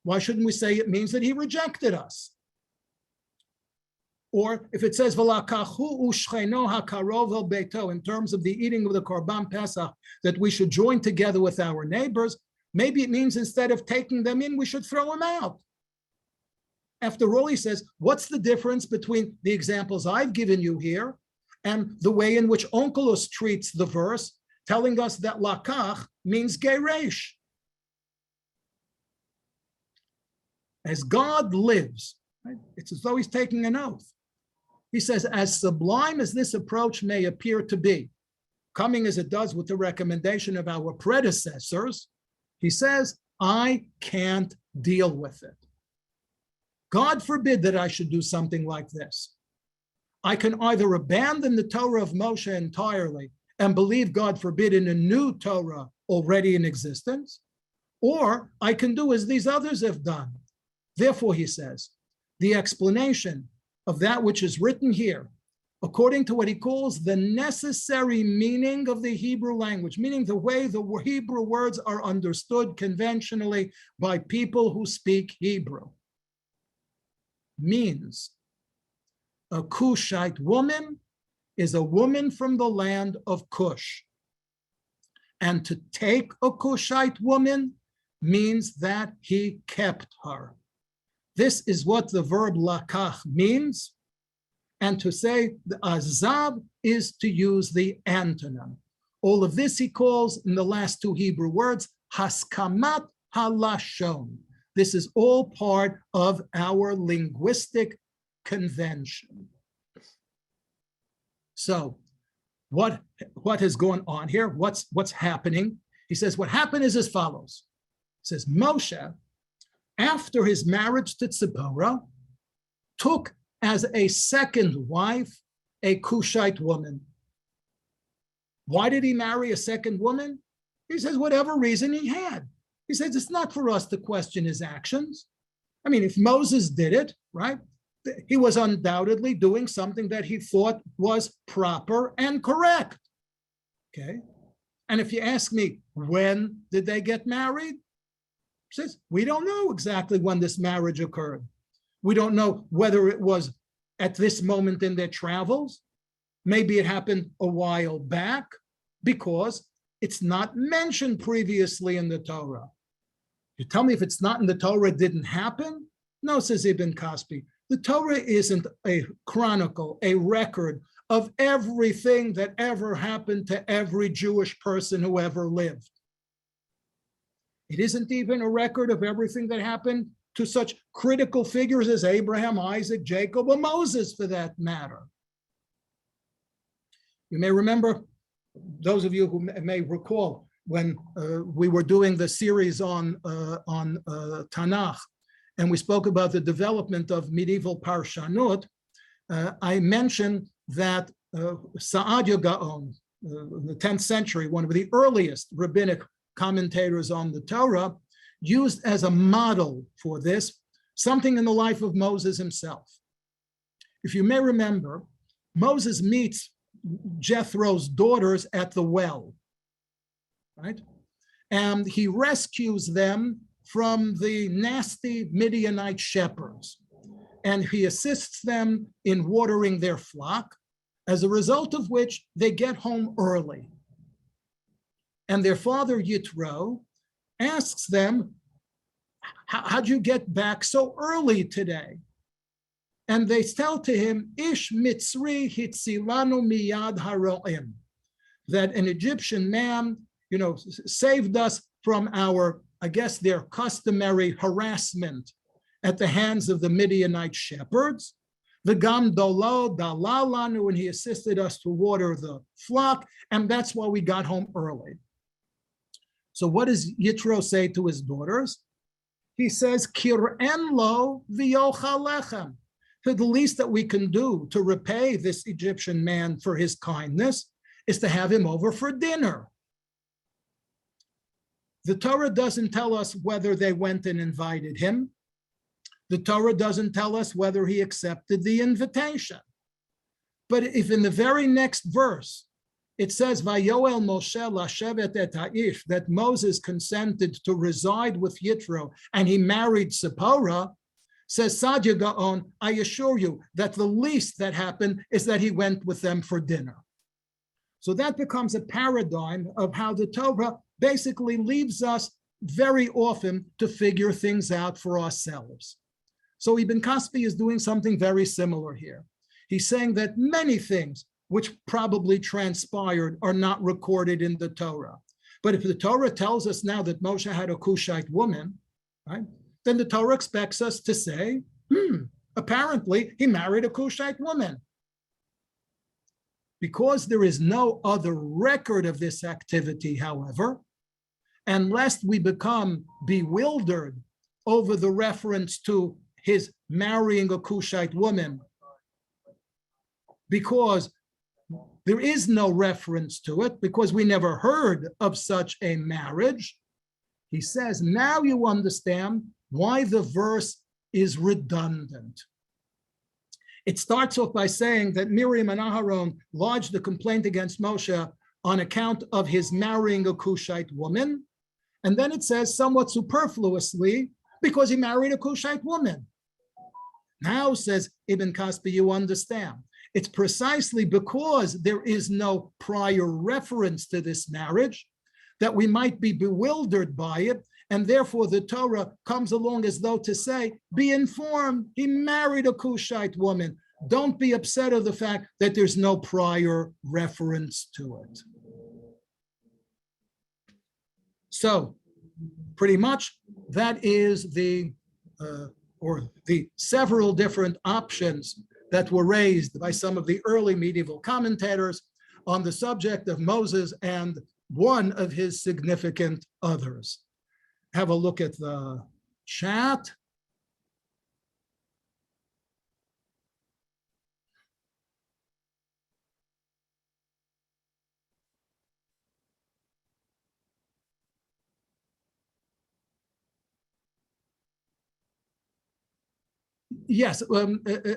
Why shouldn't we say it means that he rejected us? Or if it says, V'lakachu u'shcheno hakarov el beito, in terms of the eating of the Korban Pesach, that we should join together with our neighbors, maybe it means instead of taking them in, we should throw them out. After all, he says, what's the difference between the examples I've given you here and the way in which Onkolos treats the verse, telling us that lakach means geresh? As God lives, right? It's as though he's taking an oath. He says, as sublime as this approach may appear to be, coming as it does with the recommendation of our predecessors, he says, I can't deal with it. God forbid that I should do something like this. I can either abandon the Torah of Moshe entirely and believe, God forbid, in a new Torah already in existence, or I can do as these others have done. Therefore, he says, the explanation of that which is written here, according to what he calls the necessary meaning of the Hebrew language, meaning the way the Hebrew words are understood conventionally by people who speak Hebrew, means a Kushite woman is a woman from the land of Cush. And to take a Kushite woman means that he kept her. This is what the verb lakach means. And to say the azav is to use the antonym. All of this he calls in the last two Hebrew words, haskamat halashon. This is all part of our linguistic convention. So what has gone on here? What's happening? He says what happened is as follows. He says Moshe, after his marriage to Tzipporah, took as a second wife a Kushite woman. Why did he marry a second woman? He says whatever reason he had. He says it's not for us to question his actions. I mean, if Moses did it, right, he was undoubtedly doing something that he thought was proper and correct. Okay. And if you ask me, when did they get married? He says, we don't know exactly when this marriage occurred. We don't know whether it was at this moment in their travels. Maybe it happened a while back, because it's not mentioned previously in the Torah. You tell me if it's not in the Torah, it didn't happen? No, says Ibn Kaspi. The Torah isn't a chronicle, a record of everything that ever happened to every Jewish person who ever lived. It isn't even a record of everything that happened to such critical figures as Abraham, Isaac, Jacob, or Moses, for that matter. You may remember, those of you who may recall, when we were doing the series on Tanakh, and we spoke about the development of medieval Parshanut, I mentioned that Saadia Gaon, in the 10th century, one of the earliest rabbinic commentators on the Torah, used as a model for this something in the life of Moses himself. If you may remember, Moses meets Jethro's daughters at the well, right? And he rescues them from the nasty Midianite shepherds, and he assists them in watering their flock, as a result of which they get home early. And their father Yitro asks them, how'd you get back so early today? And they tell to him, Ish Mitzri hitzilanu miyad haroim, that an Egyptian man, saved us from our, I guess, their customary harassment at the hands of the Midianite shepherds. The Gam Dolo Dalalanu, and he assisted us to water the flock, and that's why we got home early. So what does Yitro say to his daughters? He says, Kir'en lo v'yochal lechem. The least that we can do to repay this Egyptian man for his kindness is to have him over for dinner. The Torah doesn't tell us whether they went and invited him. The Torah doesn't tell us whether he accepted the invitation. But if in the very next verse, it says, Vayoel Moshe lashevet et ha'ish, that Moses consented to reside with Yitro and he married Zipporah, says Saadia Gaon, I assure you that the least that happened is that he went with them for dinner. So that becomes a paradigm of how the Torah basically leaves us very often to figure things out for ourselves. So Ibn Kaspi is doing something very similar here. He's saying that many things which probably transpired are not recorded in the Torah. But if the Torah tells us now that Moshe had a Kushite woman, right, then the Torah expects us to say, apparently he married a Kushite woman. Because there is no other record of this activity, however, and lest we become bewildered over the reference to his marrying a Kushite woman, because there is no reference to it, because we never heard of such a marriage. He says, now you understand why the verse is redundant. It starts off by saying that Miriam and Aharon lodged a complaint against Moshe on account of his marrying a Kushite woman. And then it says, somewhat superfluously, because he married a Kushite woman. Now, says Ibn Kaspi, you understand. It's precisely because there is no prior reference to this marriage that we might be bewildered by it. And therefore, the Torah comes along as though to say, be informed, he married a Kushite woman. Don't be upset of the fact that there's no prior reference to it. So, pretty much, that is the several different options that were raised by some of the early medieval commentators on the subject of Moses and one of his significant others. Have a look at the chat. Yes,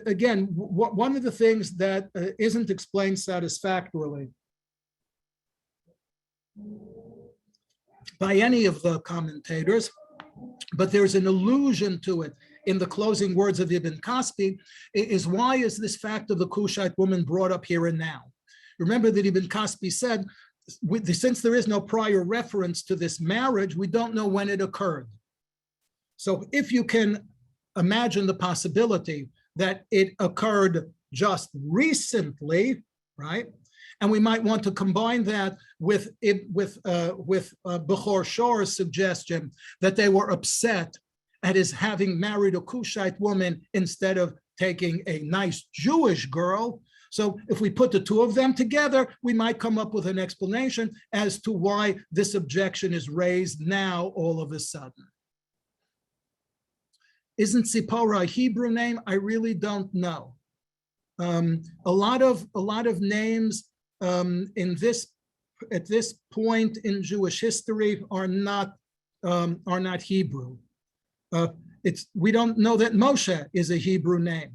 again, one of the things that isn't explained satisfactorily by any of the commentators, but there's an allusion to it in the closing words of Ibn Kaspi, is why is this fact of the Kushite woman brought up here and now? Remember that Ibn Kaspi said, since there is no prior reference to this marriage, we don't know when it occurred. So if you can imagine the possibility that it occurred just recently, right? And we might want to combine that with Bechor Shor's suggestion that they were upset at his having married a Kushite woman instead of taking a nice Jewish girl. So if we put the two of them together, we might come up with an explanation as to why this objection is raised now all of a sudden. Isn't Zipporah a Hebrew name? I really don't know. A lot of names at this point in Jewish history are not Hebrew. We don't know that Moshe is a Hebrew name,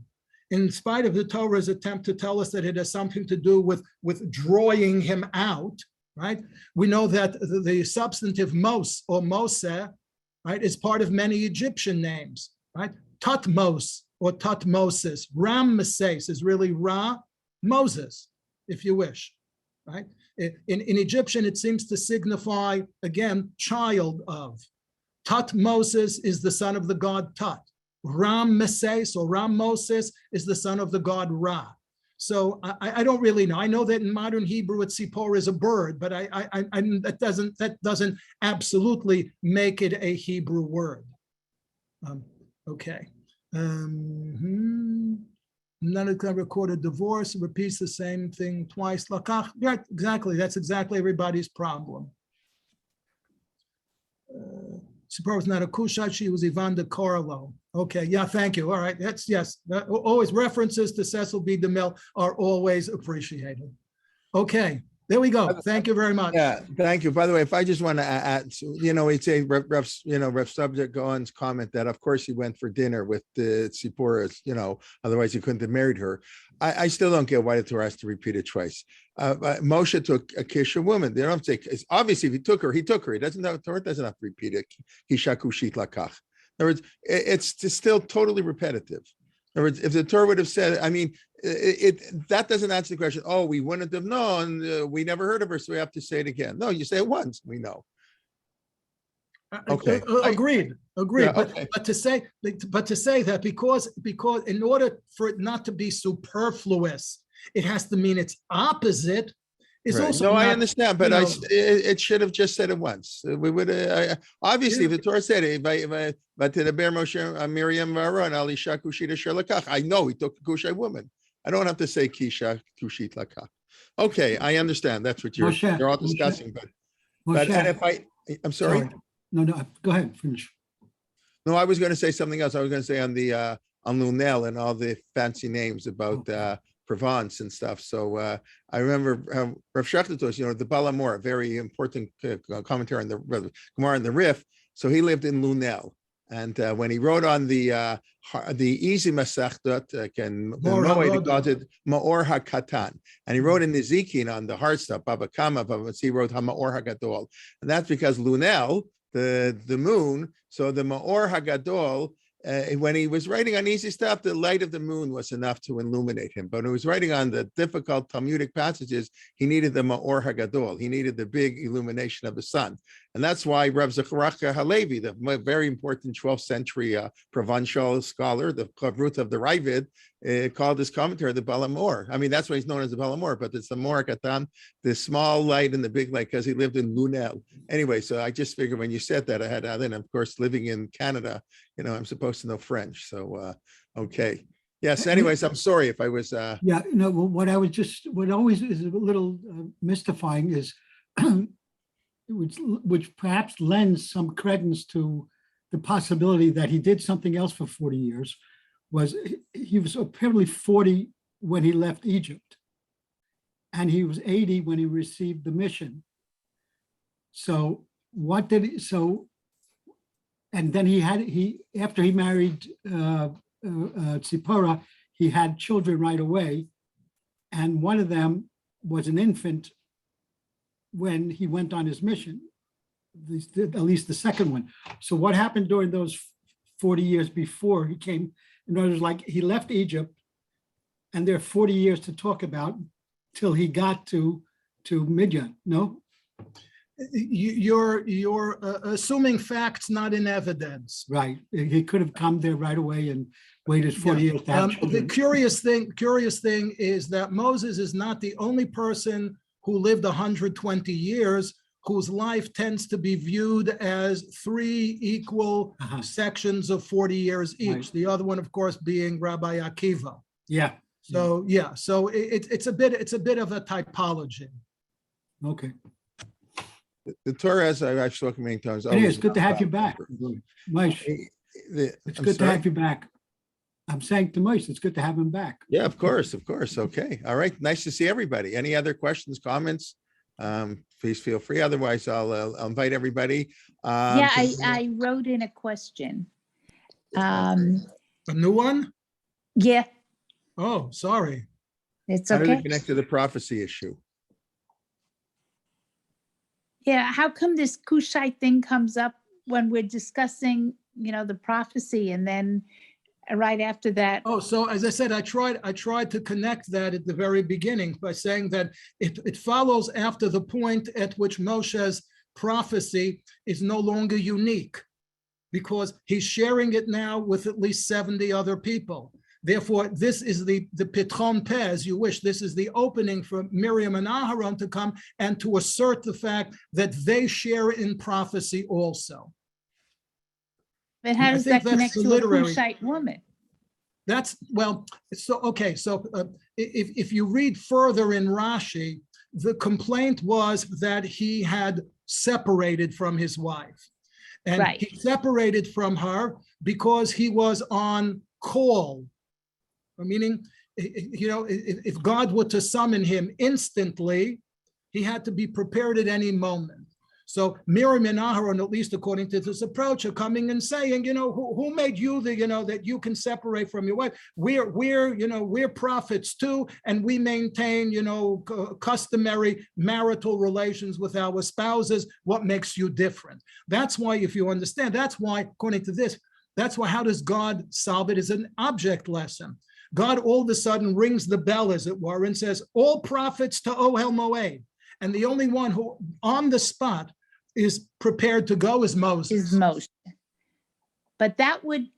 in spite of the Torah's attempt to tell us that it has something to do with drawing him out. Right? We know that the substantive Mos or Mose, right, is part of many Egyptian names. Right? Tutmos or Tutmosis, Ramesses is really Ra, Moses, if you wish. Right? In Egyptian, it seems to signify, again, child of. Tutmosis is the son of the god Tut. Ramesses or Ramoses is the son of the god Ra. So I don't really know. I know that in modern Hebrew, Tzipor is a bird, but that doesn't absolutely make it a Hebrew word. Okay. None of them recorded divorce, repeats the same thing twice. Lakach, yeah, exactly. That's exactly everybody's problem. Zipporah was not a Kushite, she was Ivan de Corlo. Okay, yeah, thank you. All right, that's yes. Always references to Cecil B. DeMille are always appreciated. Okay, there we go. Thank you very much. Yeah, thank you. By the way, if I just want to add, it's a Ref Subject Gaon's comment that of course he went for dinner with the Tzipporah, otherwise he couldn't have married her. I still don't get why the Torah has to repeat it twice. Moshe took a Kisha woman. They don't say, obviously if he took her, he took her. He doesn't have, Torah doesn't have to repeat it. Kisha Kushit Lakach. In other words, it's still totally repetitive. In other words, if the Torah would have said, that doesn't answer the question. Oh, we wouldn't have known. We never heard of her, so we have to say it again. No, you say it once. We know. Okay. Agreed. Yeah, okay. But to say that because in order for it not to be superfluous, it has to mean its opposite. Is right. Also no, not, I understand, but it should have just said it once. We would obviously if the Torah said it, but to the Bear Moshe Miriam Varon Ali Shakushita Sherlakach. I know he took a Kushite woman. I don't have to say Kisha Kushit Lakach. Okay, I understand. That's what you're all discussing. But and if I'm sorry. No, go ahead, finish. No, I was going to say something else. I was going to say on the on Lunel and all the fancy names about Provence and stuff. So I remember Rav Shachtatos, the Balamor, a very important commentary on the Gemara and the Rif. So he lived in Lunel. And when he wrote on the easy Masechtot, he called it Ma'or HaKatan. And he wrote in Nezikin on the hard stuff, Baba Kama, he wrote HaMa'or HaGadol. And that's because Lunel, the moon, so the Ma'or HaGadol, when he was writing on easy stuff, the light of the moon was enough to illuminate him. But when he was writing on the difficult Talmudic passages, he needed the Ma'or HaGadol. He needed the big illumination of the sun. And that's why Rav Zechariah Halevi, the very important 12th century Provençal scholar, the root of the Ravid, called his commentary the Balamor. I mean, that's why he's known as the Balamor, but it's the Mor Katan, the small light and the big light, because he lived in Lunel. Anyway, so I just figured when you said that, I had, then of course, living in Canada, I'm supposed to know French. So, okay. Yes, anyways, I'm sorry if I was... what always is a little mystifying is, which perhaps lends some credence to the possibility that he did something else for 40 years, was he was apparently 40 when he left Egypt, and he was 80 when he received the mission. So and then after he married Tzipora, he had children right away, and one of them was an infant when he went on his mission, at least the second one. So what happened during those 40 years before he came? In other words, like he left Egypt, and there are 40 years to talk about till he got to Midian. No, you're assuming facts not in evidence. Right. He could have come there right away and waited 40 years to have children. The curious thing is that Moses is not the only person who lived 120 years, whose life tends to be viewed as 3 equal sections of 40 years each. Right. The other one, of course, being Rabbi Akiva. Yeah. So so it's a bit of a typology. Okay. The Torah, as I've spoken many times, it is good to have you back, Moshe. It's good to have you back. I'm saying to Moshe, it's good to have him back. Yeah, of course. Okay. All right. Nice to see everybody. Any other questions, comments? Please feel free. Otherwise, I'll invite everybody. I wrote in a question. A new one? Yeah. Oh, sorry. It's How okay. does it connect to the prophecy issue? Yeah, how come this Kushite thing comes up when we're discussing, the prophecy, and then right after that? Oh, so as I said, I tried to connect that at the very beginning by saying that it follows after the point at which Moshe's prophecy is no longer unique, because he's sharing it now with at least 70 other people. Therefore, this is the Pitron Peh, as you wish. This is the opening for Miriam and Aharon to come and to assert the fact that they share in prophecy also. But how does that connect to a Kushite woman? If you read further in Rashi, the complaint was that he had separated from his wife. And he separated from her because he was on call. Meaning, if God were to summon him instantly, he had to be prepared at any moment. So Miriam and Aharon, at least according to this approach, are coming and saying, who made you that you can separate from your wife? We're prophets too, and we maintain, customary marital relations with our spouses. What makes you different? That's why, if you understand, according to this, how does God solve it? Is an object lesson. God all of a sudden rings the bell, as it were, and says, all prophets to Ohel Moed. And the only one who on the spot is prepared to go is Moses. But that would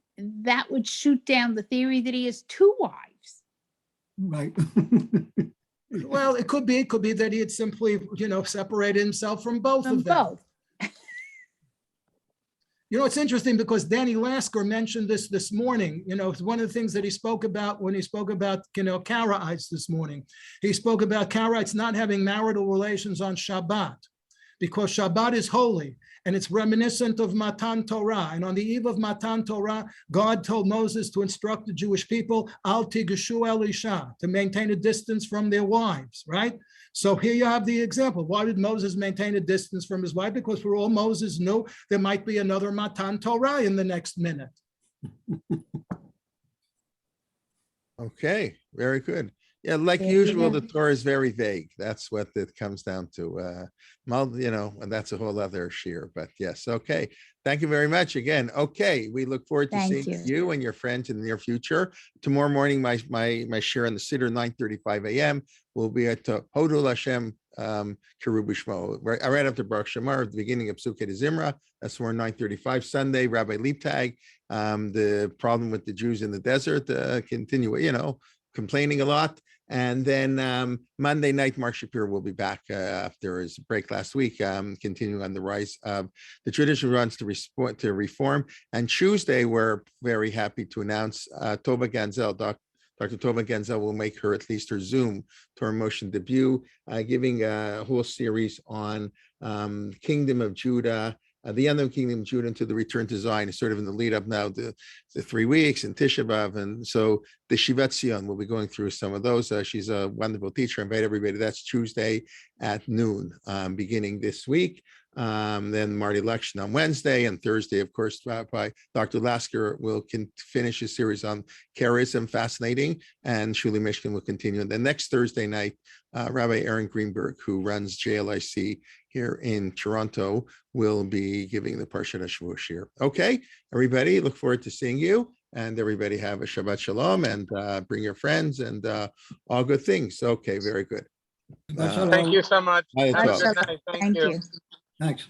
shoot down the theory that he has 2 wives. Right. Well, it could be that he had simply, separated himself from both of them. It's interesting because Danny Lasker mentioned this morning. It's one of the things that he spoke about when he spoke about, Karaites this morning. He spoke about Karaites not having marital relations on Shabbat because Shabbat is holy and it's reminiscent of Matan Torah. And on the eve of Matan Torah, God told Moses to instruct the Jewish people, Al tigashu el isha, to maintain a distance from their wives, right? So here you have the example. Why did Moses maintain a distance from his wife? Because for all Moses knew, there might be another Matan Torah in the next minute. Okay, very good. Yeah, like There you usual, go. the Torah is very vague. That's what it comes down to. And that's a whole other shear. But yes, okay. Thank you very much again. Okay, we look forward to Thank seeing you. you and your friends in the near future. Tomorrow morning, my share on the Siddur, 9:35 a.m. will be at Hodul Hashem Kerubu Shmo, right after Baruch Shemar, at the beginning of Psukei Zimra. That's tomorrow, 9:35 Sunday. Rabbi Liebtag, the problem with the Jews in the desert, continue, complaining a lot. And then Monday night, Mark Shapiro will be back after his break last week, continuing on the rise of the tradition runs to reform. And Tuesday, we're very happy to announce Tova Ganzel, Dr. Tova Ganzel will make her at least her Zoom Torah Motion debut, giving a whole series on Kingdom of Judah, the end of Kingdom of Judah into the return to Zion is sort of in the lead up now to the 3 weeks and Tisha B'Av. And so the Shivat Zion will be going through some of those. She's a wonderful teacher. I invite everybody. That's Tuesday at noon, beginning this week. Then Marty Lection on Wednesday, and Thursday, of course, by Dr. Lasker will finish his series on charism, fascinating, and Shuli Mishkin will continue. And then next Thursday night, Rabbi Aaron Greenberg, who runs JLIC here in Toronto, will be giving the Parshat Shavua shir. Okay, everybody, look forward to seeing you, and everybody have a Shabbat Shalom, and bring your friends, and all good things. Okay, very good. Shabbat shalom. Thank you so much. Bye, Have a Tom. good night. Thank Thank you. you. Thanks.